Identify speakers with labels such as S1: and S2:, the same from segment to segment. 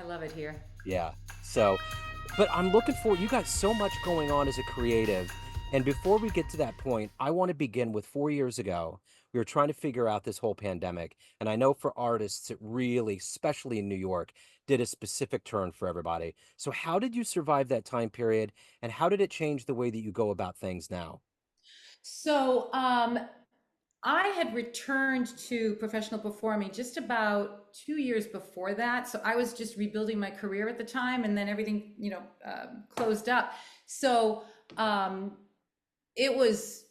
S1: love it here.
S2: Yeah. So, but I'm looking for you got so much going on as a creative. And before we get to that point, I want to begin with 4 years ago. We were trying to figure out this whole pandemic. And I know for artists, it really, especially in New York, did a specific turn for everybody. So, how did you survive that time period? And how did it change the way that you go about things now?
S1: So, I had returned to professional performing just about 2 years before that. So I was just rebuilding my career at the time, and then everything, closed up. So um, it was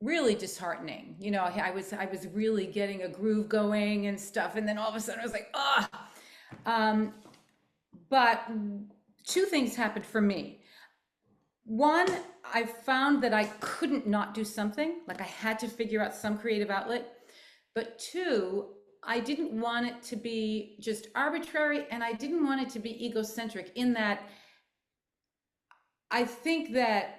S1: really disheartening. I was really getting a groove going and stuff, and then all of a sudden I was like, ah. Um, but two things happened for me. One, I found that I couldn't not do something, like I had to figure out some creative outlet. But two, I didn't want it to be just arbitrary and I didn't want it to be egocentric in that I think that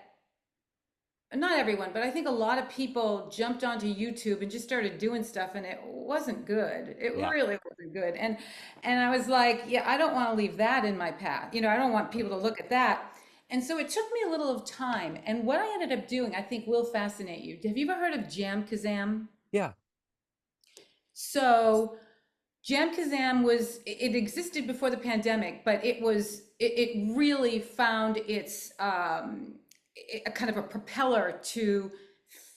S1: not everyone, but I think a lot of people jumped onto YouTube and just started doing stuff and it wasn't good. It
S2: Yeah.
S1: really wasn't good. And I was like, yeah, I don't want to leave that in my path. I don't want people to look at that. And so it took me a little of time. And what I ended up doing, I think will fascinate you. Have you ever heard of Jam Kazam?
S2: Yeah.
S1: So Jam Kazam it existed before the pandemic, but it really found a kind of a propeller to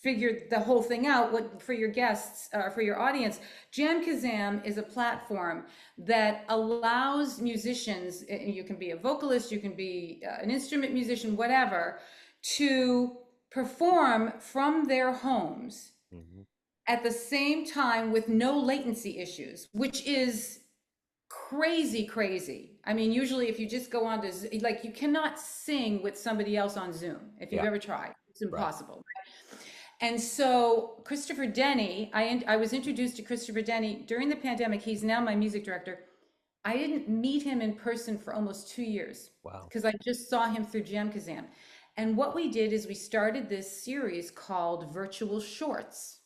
S1: figure the whole thing out. What for your guests, for your audience, Jam Kazam is a platform that allows musicians, you can be a vocalist, you can be an instrument musician, whatever, to perform from their homes
S2: Hmm.
S1: at the same time with no latency issues, which is crazy, crazy. I mean, usually if you just go on to, like, you cannot sing with somebody else on Zoom if you've
S2: Yeah.
S1: ever tried. It's
S2: Right.
S1: impossible. And so Christopher Denny, I was introduced to Christopher Denny during the pandemic. He's now my music director. I didn't meet him in person for almost 2 years
S2: Wow.
S1: because I just saw him through Jam Kazam. And what we did is we started this series called Virtual Shorts.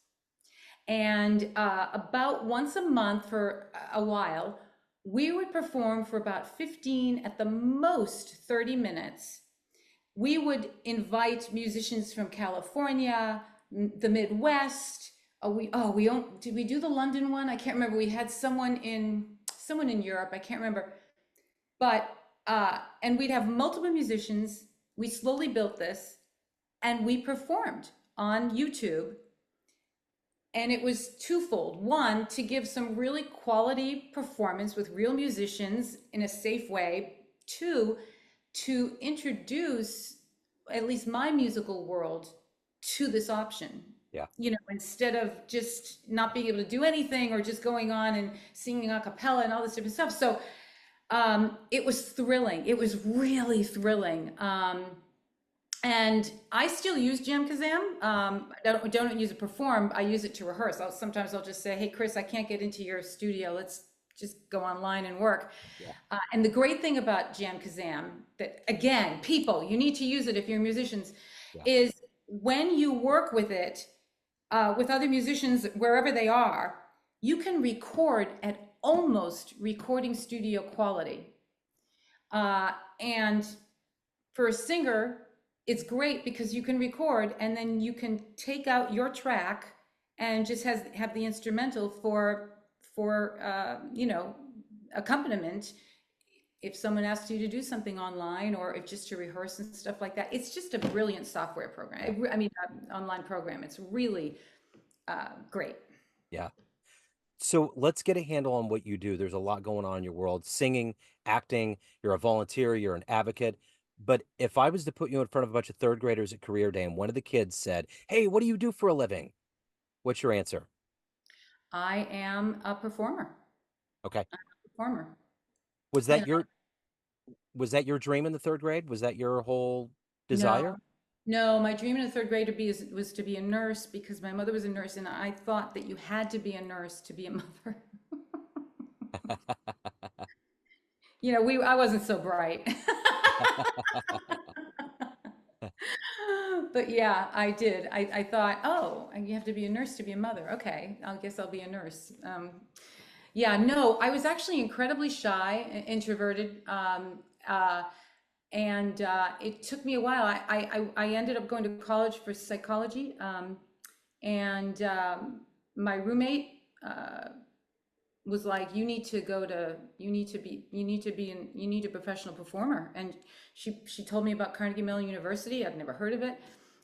S1: And about once a month for a while, we would perform for about 15, at the most 30 minutes. We would invite musicians from California, the Midwest. Did we do the London one? I can't remember. We had someone in Europe. I can't remember. But and we'd have multiple musicians. We slowly built this, and we performed on YouTube, and it was twofold. One, to give some really quality performance with real musicians in a safe way. Two, to introduce at least my musical world to this option.
S2: Yeah.
S1: Instead of just not being able to do anything or just going on and singing a cappella and all this different stuff. So it was thrilling. It was really thrilling. And I still use Jam Kazam. I don't use it to perform. I use it to rehearse. Sometimes I'll just say, "Hey, Chris, I can't get into your studio. Let's just go online and work."
S2: Yeah.
S1: And the great thing about Jam Kazam, that again, people, you need to use it if you're musicians,
S2: Yeah.
S1: is when you work with it with other musicians wherever they are, you can record at almost recording studio quality. And for a singer, it's great because you can record and then you can take out your track and just have the instrumental for accompaniment if someone asks you to do something online or if just to rehearse and stuff like that. It's just a brilliant software program. I mean, online program. It's really great.
S2: Yeah. So let's get a handle on what you do. There's a lot going on in your world, singing, acting, you're a volunteer, you're an advocate. But if I was to put you in front of a bunch of third graders at career day and one of the kids said, "Hey, what do you do for a living?" What's your answer?
S1: I am a performer.
S2: Okay.
S1: Performer.
S2: Was
S1: You
S2: that your was that your dream in the third grade? Was that your whole
S1: No,
S2: desire?
S1: no, my dream in the third grade was to be a nurse because my mother was a nurse and I thought that you had to be a nurse to be a mother. I wasn't so bright. But yeah, I did. I thought, oh, you have to be a nurse to be a mother. Okay, I guess I'll be a nurse. Yeah, no, I was actually incredibly shy, introverted, and it took me a while. I ended up going to college for psychology, and my roommate was like, "You need to go to, you need a professional performer." And she told me about Carnegie Mellon University. I'd never heard of it.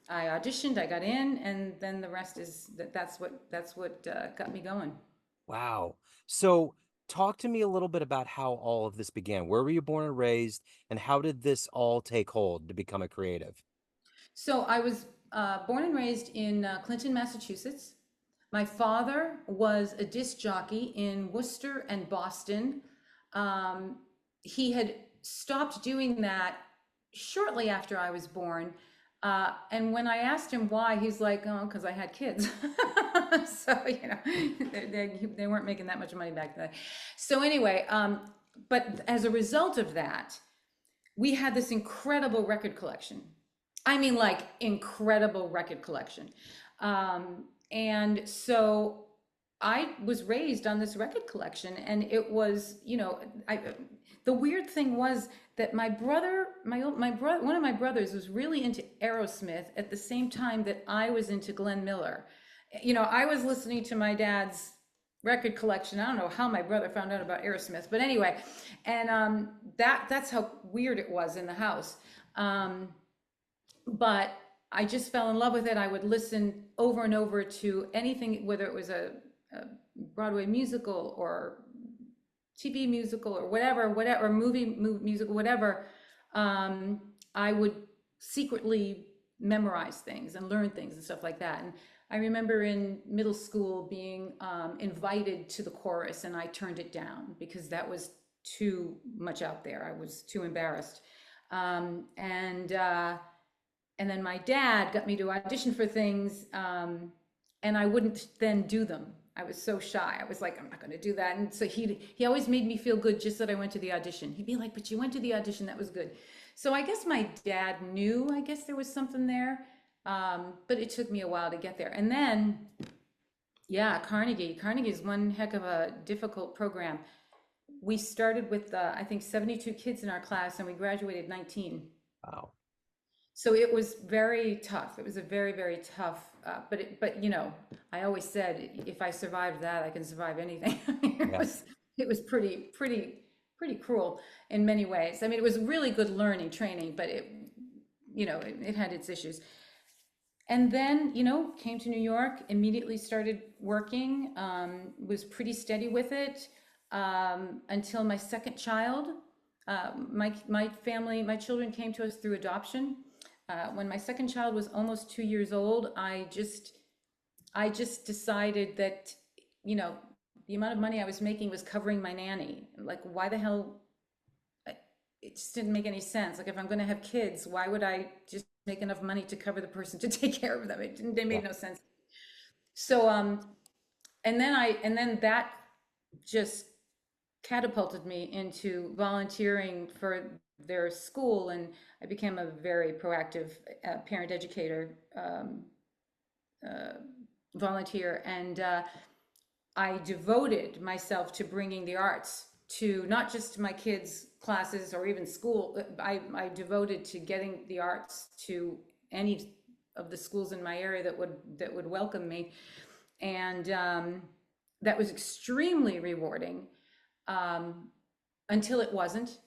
S1: I auditioned, I got in, and then the rest is that's what got me going.
S2: Wow. So talk to me a little bit about how all of this began. Where were you born and raised, and how did this all take hold to become a creative?
S1: So I was born and raised in Clinton, Massachusetts. My father was a disc jockey in Worcester and Boston. Um, he had stopped doing that shortly after I was born. And when I asked him why, he's like, "Oh, because I had kids." So, they weren't making that much money back then. So, anyway, but as a result of that, we had this incredible record collection. I mean, like incredible record collection. And so I was raised on this record collection, and it was, the weird thing was that my brother, my brother, one of my brothers was really into Aerosmith at the same time that I was into Glenn Miller. I was listening to my dad's record collection. I don't know how my brother found out about Aerosmith, but anyway, and that's how weird it was in the house. Um, but I just fell in love with it. I would listen over and over to anything, whether it was a Broadway musical or TV musical or whatever, musical, whatever. I would secretly memorize things and learn things and stuff like that. And I remember in middle school being invited to the chorus, and I turned it down because that was too much out there. I was too embarrassed. And then my dad got me to audition for things, and I wouldn't then do them. I was so shy. I was like, I'm not going to do that. And so he always made me feel good just that I went to the audition. He'd be like, but you went to the audition. That was good. So I guess my dad knew, I guess there was something there. But it took me a while to get there. And then, yeah, Carnegie is one heck of a difficult program. We started with, I think, 72 kids in our class, and we graduated 19.
S2: Wow.
S1: So it was very tough. It was a very, very tough, but I always said, if I survived that, I can survive anything. It
S2: Yeah.
S1: was, it was pretty cruel in many ways. I mean, it was really good learning, training, but it had its issues. And then, came to New York, immediately started working, was pretty steady with it, until my second child. My family, my children came to us through adoption. When my second child was almost 2 years old, I just decided that, you know, the amount of money I was making was covering my nanny. Like, why the hell? It just didn't make any sense. Like, if I'm going to have kids, why would I just make enough money to cover the person to take care of them? They
S2: Yeah.
S1: made no sense. So, and then that just catapulted me into volunteering for their school, and I became a very proactive parent educator, uh, volunteer, and I devoted myself to bringing the arts to not just my kids' classes or even school. I devoted to getting the arts to any of the schools in my area that would welcome me, and that was extremely rewarding, um, until it wasn't.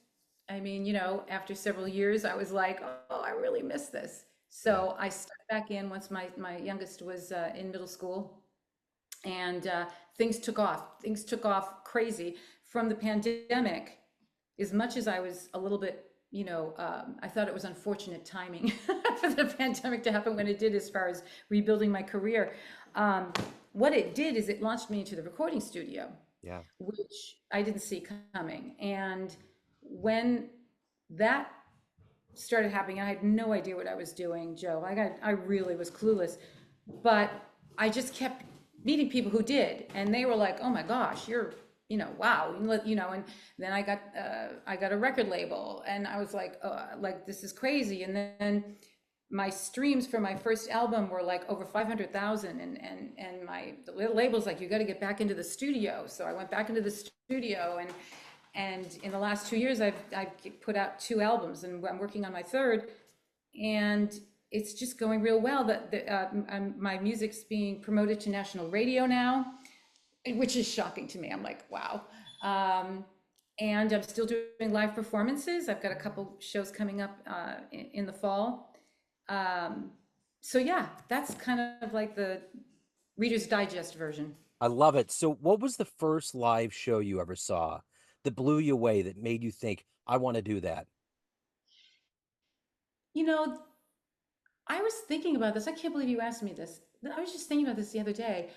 S1: I mean, after several years, I was like, oh, I really miss this.
S2: Yeah.
S1: So I stuck back in once my youngest was in middle school, and things took off. Things took off crazy from the pandemic. As much as I was a little bit, I thought it was unfortunate timing for the pandemic to happen when it did, as far as rebuilding my career. Um, what it did is it launched me into the recording studio,
S2: Yeah.
S1: which I didn't see coming. And when that started happening, I had no idea what I was doing, Joe. I really was clueless, but I just kept meeting people who did, and they were like, "Oh my gosh, you're, wow," and then I got a record label, and I was like, "Oh, like this is crazy." And then my streams for my first album were like over 500,000, and my the label's like, you got to get back into the studio. So I went back into the studio, and in the last 2 years I've put out two albums, and I'm working on my third, and it's just going real well. My music's being promoted to national radio now, which is shocking to me. I'm like, wow. Um, and I'm still doing live performances. I've got a couple shows coming up in the fall. Um, so yeah, that's kind of like the Reader's Digest version.
S2: I love it. So, what was the first live show you ever saw that blew you away, that made you think, I want to do that?
S1: You know, I was thinking about this. I can't believe you asked me this. I was just thinking about this the other day.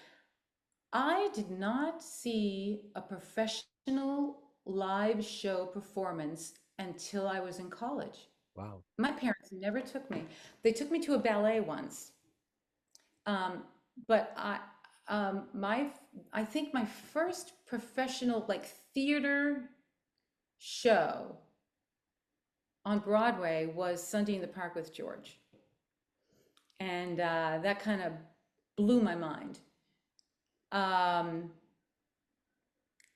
S1: I did not see a professional live show performance until I was in college.
S2: Wow.
S1: My parents never took me. They took me to a ballet once, um, but my, I think my first professional like theater show on Broadway was Sunday in the Park with George, and that kind of blew my mind. Um,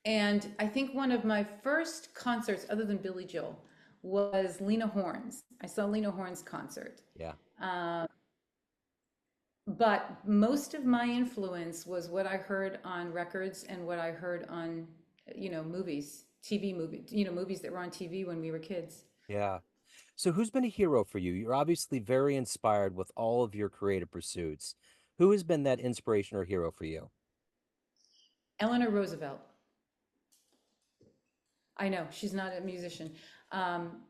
S1: And I think one of my first concerts, other than Billy Joel, was Lena Horne's. I saw Lena Horne's concert.
S2: Yeah.
S1: Um, but most of my influence was what I heard on records and what I heard on, movies, TV movies, movies that were on TV when we were kids.
S2: Yeah. So, who's been a hero for you? You're obviously very inspired with all of your creative pursuits. Who has been that inspiration or hero for you?
S1: Eleanor Roosevelt. I know she's not a musician. Um,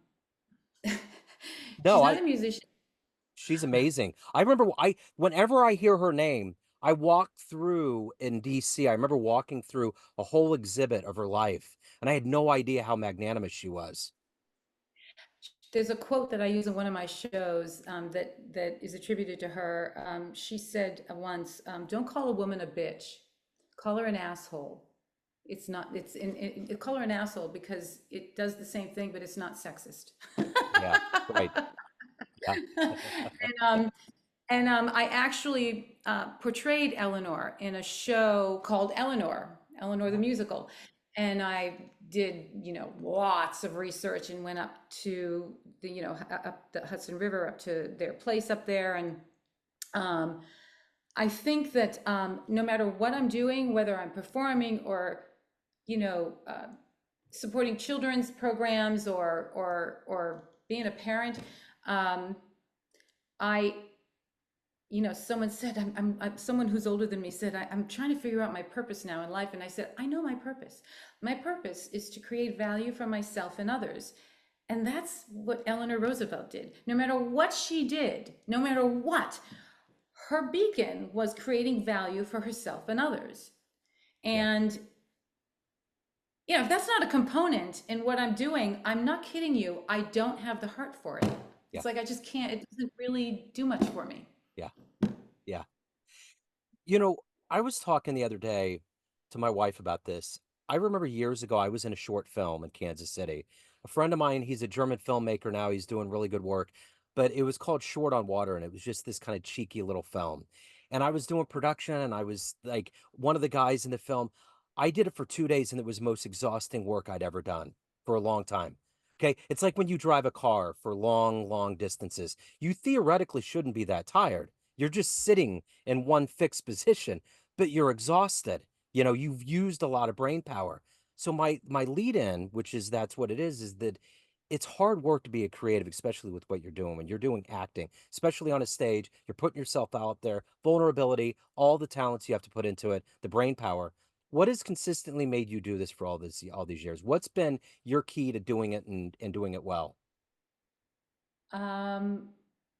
S2: No,
S1: she's not a musician.
S2: she's amazing. I remember whenever I hear her name, I walk through in DC. I remember walking through a whole exhibit of her life, and I had no idea how magnanimous she was.
S1: There's a quote that I use in one of my shows that is attributed to her. She said once, "Don't call a woman a bitch, call her an asshole. It's not. Call her an asshole because it does the same thing, but it's not sexist."
S2: Yeah, right. Yeah.
S1: And I actually portrayed Eleanor in a show called Eleanor the musical. And I did, lots of research and went up to the, up the Hudson River, up to their place up there. And um, I think that no matter what I'm doing, whether I'm performing or, you know, uh, supporting children's programs or being a parent, um, I someone said, I'm someone who's older than me said, I'm trying to figure out my purpose now in life. And I said, I know my purpose. My purpose is to create value for myself and others. And that's what Eleanor Roosevelt did. No matter what she did, no matter what, her beacon was creating value for herself and others.
S2: Yeah.
S1: And, if that's not a component in what I'm doing, I'm not kidding you. I don't have the heart for it.
S2: Yeah.
S1: It's like, I just can't, it doesn't really do much for me.
S2: Yeah. Yeah. You know, I was talking the other day to my wife about this. I remember years ago, I was in a short film in Kansas City. A friend of mine, he's a German filmmaker now, he's doing really good work, but it was called Short on Water, and it was just this kind of cheeky little film. And I was doing production, and I was like one of the guys in the film. I did it for 2 days, and it was the most exhausting work I'd ever done for a long time. Okay. It's like when you drive a car for long, long distances. You theoretically shouldn't be that tired. You're just sitting in one fixed position, but you're exhausted. You've used a lot of brain power. So my lead in, which is that's what it is that it's hard work to be a creative, especially with what you're doing when you're doing acting, especially on a stage. You're putting yourself out there, vulnerability, all the talents you have to put into it, the brain power. What has consistently made you do this for all these years? What's been your key to doing it and doing it well?
S1: Um,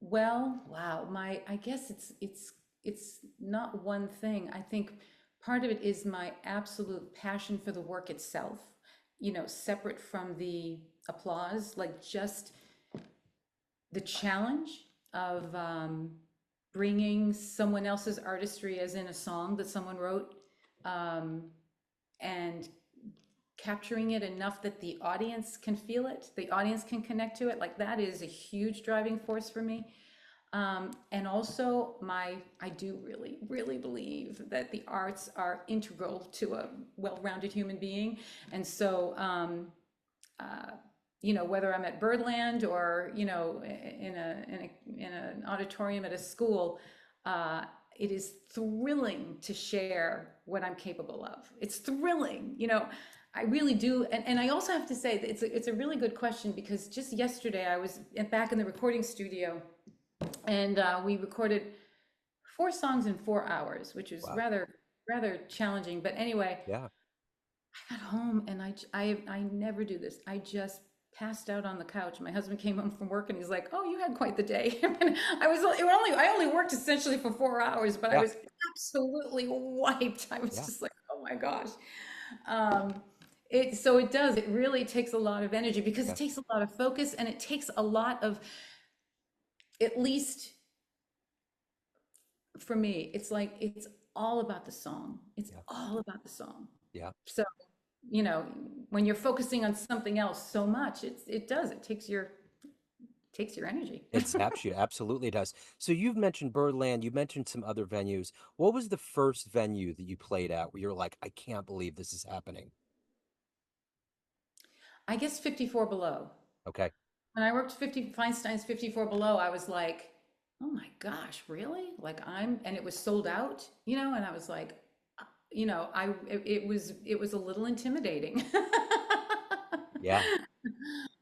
S1: well, wow, I guess it's not one thing. I think part of it is my absolute passion for the work itself, separate from the applause, like just the challenge of bringing someone else's artistry, as in a song that someone wrote, um, and capturing it enough that the audience can feel it, the audience can connect to it. Like that is a huge driving force for me. And also I do really, really believe that the arts are integral to a well-rounded human being. And so, uh, whether I'm at Birdland or, in an auditorium at a school, uh, it is thrilling to share what I'm capable of. It's thrilling, I really do. And I also have to say that it's a really good question, because just yesterday I was back in the recording studio, and we recorded 4 songs in 4 hours, which was
S2: Wow.
S1: rather challenging. But anyway,
S2: Yeah.
S1: I got home and I never do this. I just passed out on the couch. My husband came home from work and he's like, "Oh, you had quite the day." And I only worked essentially for 4 hours, but I
S2: Yeah.
S1: was absolutely wiped. I was
S2: Yeah.
S1: just like, "Oh my gosh." Um, so it does. It really takes a lot of energy, because it
S2: Yeah.
S1: takes a lot of focus, and it takes a lot of, at least for me, it's like it's all about the song. It's
S2: Yeah.
S1: all about the song.
S2: Yeah.
S1: So, you know, when you're focusing on something else so much, it takes your energy.
S2: It zaps you. Absolutely does. So you've mentioned Birdland, you mentioned some other venues. What was the first venue that you played at where you're like, I can't believe this is happening?
S1: I guess 54 Below.
S2: Okay.
S1: When I worked Feinstein's 54 Below, I was like, oh my gosh, really? And it was sold out, and I was like, it was a little intimidating.
S2: Yeah.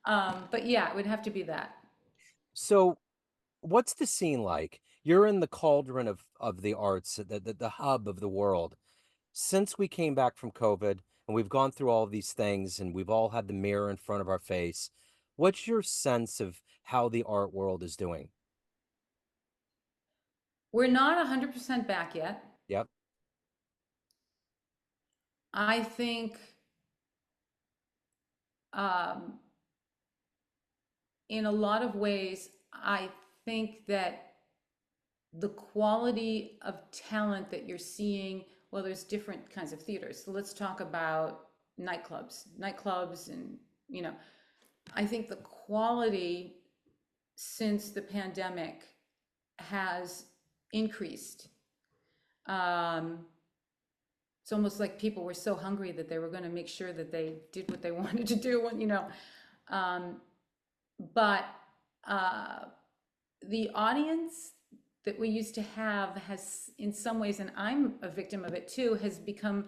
S1: But yeah, it would have to be that.
S2: So what's the scene like? You're in the cauldron of the arts, the hub of the world. Since we came back from COVID and we've gone through all of these things and we've all had the mirror in front of our face, what's your sense of how the art world is doing?
S1: We're not 100% back yet.
S2: Yep.
S1: I think, um, in a lot of ways, I think that the quality of talent that you're seeing, well, there's different kinds of theaters. So let's talk about nightclubs, and, you know, I think the quality since the pandemic has increased. Um, it's almost like people were so hungry that they were going to make sure that they did what they wanted to do, um, but uh, the audience that we used to have has, in some ways, and I'm a victim of it too, has become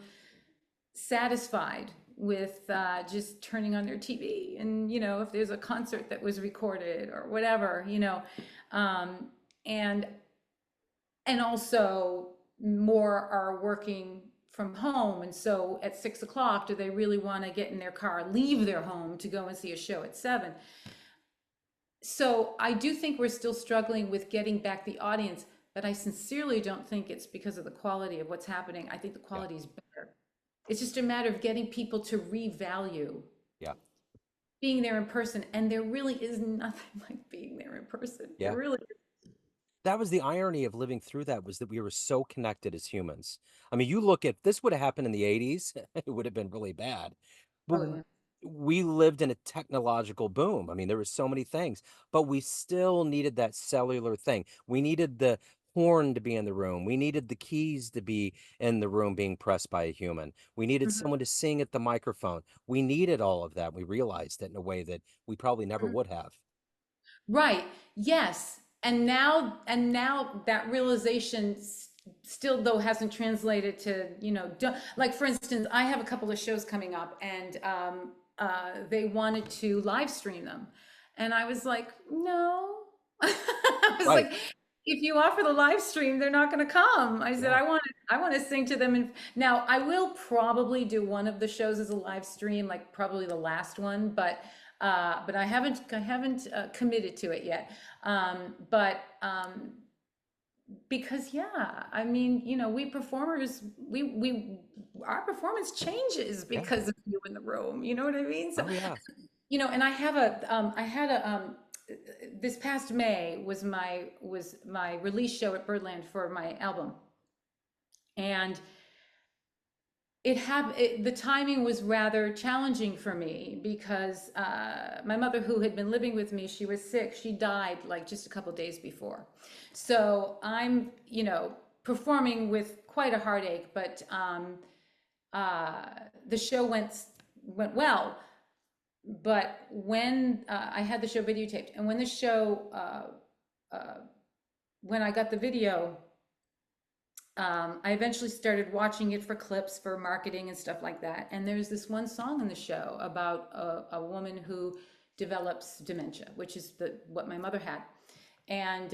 S1: satisfied with just turning on their TV, and if there's a concert that was recorded or whatever, um, and also more are working from home, and so at 6 o'clock, do they really want to get in their car, leave their home to go and see a show at 7? So I do think we're still struggling with getting back the audience, but I sincerely don't think it's because of the quality of what's happening. I think the
S2: Yeah.
S1: quality is better. It's just a matter of getting people to revalue
S2: Yeah.
S1: being there in person. And there really is nothing like being there in person. There
S2: Yeah.
S1: really
S2: That was the irony of living through that, was that we were so connected as humans. I mean, you look at this would have happened in the 80s, it would have been really bad. But
S1: Oh, yeah.
S2: we lived in a technological boom. I mean, there were so many things, but we still needed that cellular thing. We needed the horn to be in the room. We needed the keys to be in the room being pressed by a human. We needed
S1: Mhm.
S2: someone to sing at the microphone. We needed all of that. We realized it in a way that we probably never would have.
S1: Right. Yes. And now that realization still, though, hasn't translated to, like, for instance, I have a couple of shows coming up, and they wanted to live stream them. And I was like, no. I was
S2: Right.
S1: like, if you offer the live stream, they're not going to come. I said,
S2: Yeah.
S1: I want to sing to them. And now I will probably do one of the shows as a live stream, like probably the last one, but I haven't committed to it yet. But because, yeah, I mean, we performers, our performance changes
S2: Yeah.
S1: because of you in the room. You know what I mean? So,
S2: Oh, yeah.
S1: and I had a this past May was my release show at Birdland for my album, and the timing was rather challenging for me because my mother, who had been living with me, she was sick. She died like just a couple days before. So I'm, performing with quite a heartache, but the show went well. But when I had the show videotaped, and when the show, when I got the video, I eventually started watching it for clips for marketing and stuff like that. And there's this one song in the show about a woman who develops dementia, which is what my mother had. And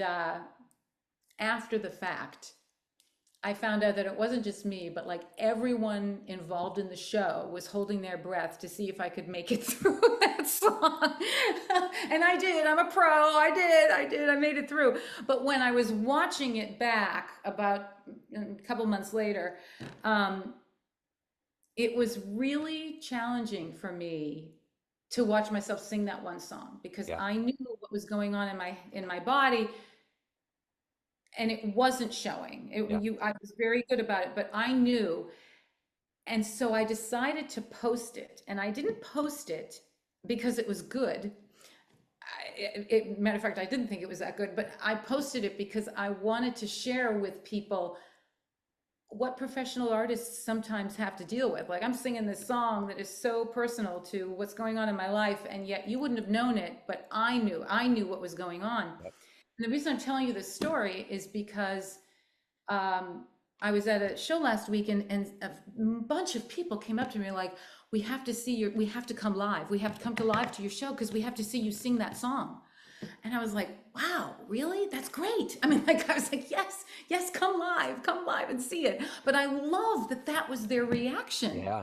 S1: after the fact, I found out that it wasn't just me, but like everyone involved in the show was holding their breath to see if I could make it through that song. And I did. I'm a pro. I made it through. But when I was watching it back about a couple months later, it was really challenging for me to watch myself sing that one song because
S2: Yeah.
S1: I knew what was going on in my body, and it wasn't showing.
S2: Yeah.
S1: I was very good about it, but I knew. And so I decided to post it. And I didn't post it because it was good. Matter of fact, I didn't think it was that good, but I posted it because I wanted to share with people what professional artists sometimes have to deal with. Like I'm singing this song that is so personal to what's going on in my life, and yet you wouldn't have known it, but I knew what was going on.
S2: Yep.
S1: And the reason I'm telling you this story is because I was at a show last week, and a bunch of people came up to me like, we have to come live. We have to come to live to your show because we have to see you sing that song. And I was like, wow, really? That's great. I mean, like, I was like, yes, yes, come live and see it. But I love that that was their reaction.
S2: Yeah.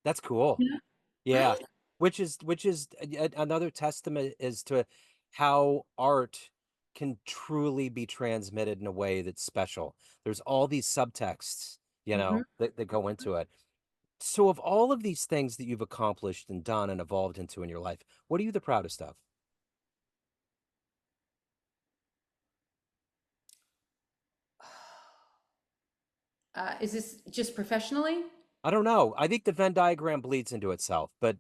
S2: That's cool.
S1: Yeah.
S2: Yeah.
S1: Right?
S2: Which is another testament as to how art can truly be transmitted in a way that's special. There's all these subtexts,
S1: Hmm.
S2: that go into it. So of all of these things that you've accomplished and done and evolved into in your life, what are you the proudest of?
S1: Is this just professionally?
S2: I don't know. I think the Venn diagram bleeds into itself, but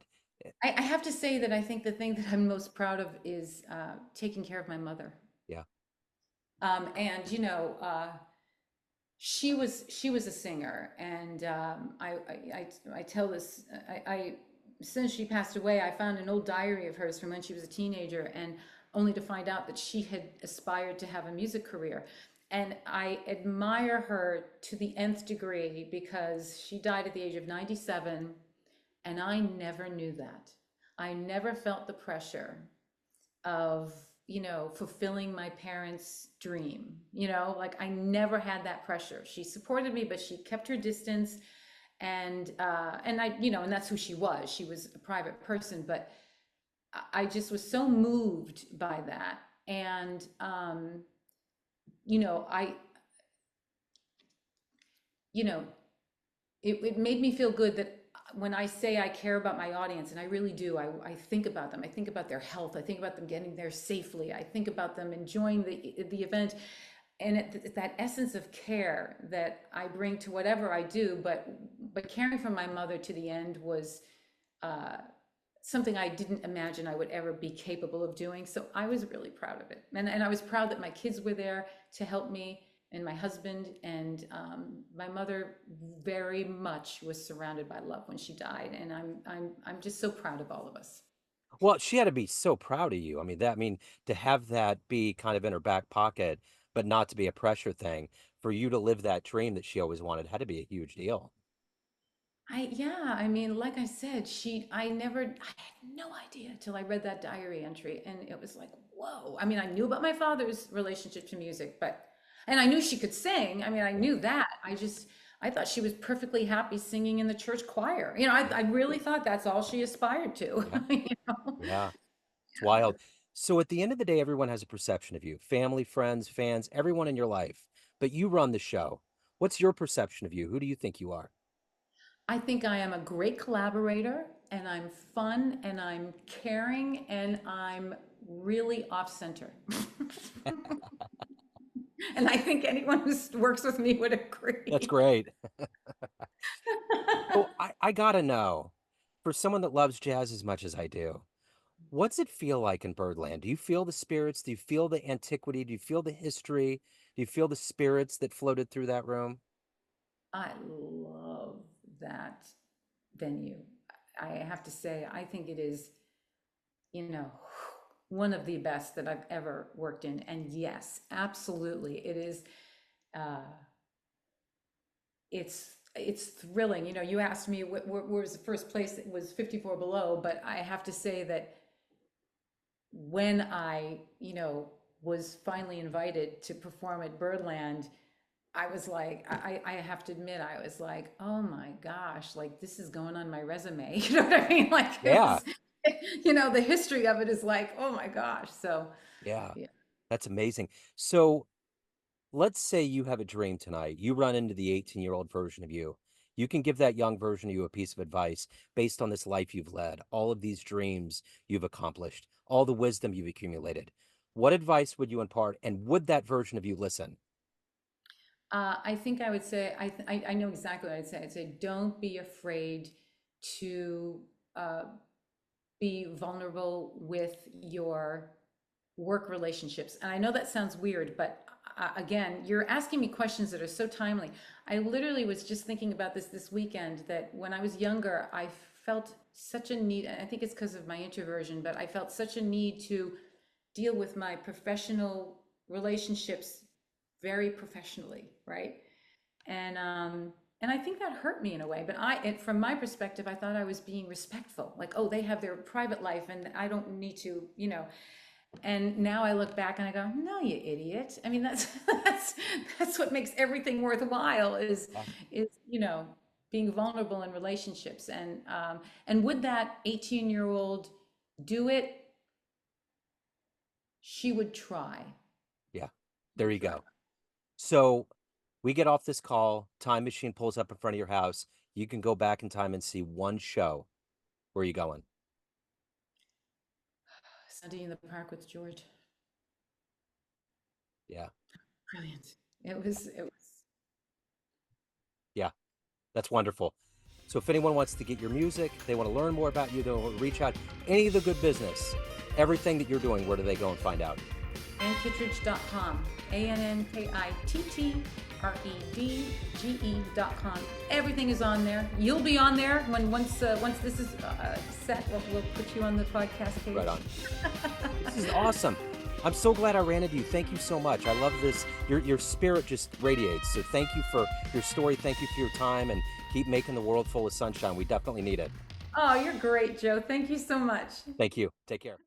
S1: I have to say that I think the thing that I'm most proud of is taking care of my mother.
S2: yeah.
S1: And she was a singer, and I tell this. Since she passed away, I found an old diary of hers from when she was a teenager, and only to find out that she had aspired to have a music career. And I admire her to the nth degree because she died at the age of 97, and I never knew that. I never felt the pressure of fulfilling my parents' dream. Like I never had that pressure. She supported me, but she kept her distance. And that's who she was. She was a private person, but I just was so moved by that. And I you know it made me feel good that when I say I care about my audience, and I really do, I think about them. I think about their health. I think about them getting there safely. I think about them enjoying the event. And it's that essence of care that I bring to whatever I do. But caring for my mother to the end was uh, something I didn't imagine I would ever be capable of doing. So I was really proud of it. And I was proud that my kids were there to help me, and my husband, and my mother very much was surrounded by love when she died. And I'm just so proud of all of us.
S2: Well, she had to be so proud of you. I mean, to have that be kind of in her back pocket, but not to be a pressure thing, for you to live that dream that she always wanted had to be a huge deal.
S1: Yeah, I mean, like I said, I had no idea till I read that diary entry, and it was like, whoa. I mean, I knew about my father's relationship to music, and I knew she could sing. I mean, I
S2: Yeah.
S1: knew that. I thought she was perfectly happy singing in the church choir. I really thought that's all she aspired to,
S2: Yeah.
S1: you know?
S2: Yeah. It's wild. So at the end of the day, everyone has a perception of you, family, friends, fans, everyone in your life, but you run the show. What's your perception of you? Who do you think you are?
S1: I think I am a great collaborator, and I'm fun, and I'm caring, and I'm really off center. And I think anyone who works with me would
S2: That's
S1: agree.
S2: great. So I gotta know, for someone that loves jazz as much as I do, what's it feel like in Birdland? Do you feel the spirits? Do you feel the antiquity? Do you feel the history? Do you feel the spirits that floated through that room?
S1: I love that venue. I have to say, I think it is, you know, one of the best that I've ever worked in. And yes, absolutely, it is. Uh, it's thrilling. You know, you asked me what was the first place that was 54 below, but I have to say that when I, was finally invited to perform at Birdland, I was like, I have to admit, I was like, oh my gosh, like this is going on my resume. You know what I mean? Like it
S2: Yeah,
S1: was, the history of it is like, oh my gosh. So,
S2: yeah.
S1: yeah.
S2: That's amazing. So let's say you have a dream tonight. You run into the 18-year-old version of you. You can give that young version of you a piece of advice based on this life you've led, all of these dreams you've accomplished, all the wisdom you've accumulated. What advice would you impart, and would that version of you listen?
S1: I think I would say, I know exactly what I'd say. I'd say, don't be afraid to uh, be vulnerable with your work relationships. And I know that sounds weird, but again, you're asking me questions that are so timely. I literally was just thinking about this weekend, that when I was younger, I felt such a need, and I think it's because of my introversion, but I felt such a need to deal with my professional relationships very professionally, right? And and I think that hurt me in a way. But from my perspective, I thought I was being respectful. Like, oh, they have their private life, and I don't need to, And now I look back and I go, no, you idiot. I mean, that's that's what makes everything worthwhile
S2: Yeah.
S1: is being vulnerable in relationships. And would that 18-year-old do it? She would try.
S2: Yeah. There
S1: Would
S2: you
S1: try.
S2: go. So we get off this call, time machine pulls up in front of your house. You can go back in time and see one show. Where are you going?
S1: Sunday in the park with George.
S2: Yeah.
S1: Brilliant. It was.
S2: Yeah. That's wonderful. So if anyone wants to get your music, they want to learn more about you, they want to reach out, any of the good business, everything that you're doing, where do they go and find out?
S1: AnnKittredge.com. AnnKittredge.com. Everything is on there. You'll be on there once this is set. We'll put you on the podcast page.
S2: Right on. This is awesome. I'm so glad I ran into you. Thank you so much. I love this. Your spirit just radiates. So thank you for your story. Thank you for your time, and keep making the world full of sunshine. We definitely need it.
S1: Oh, you're great, Joe. Thank you so much.
S2: Thank you. Take care.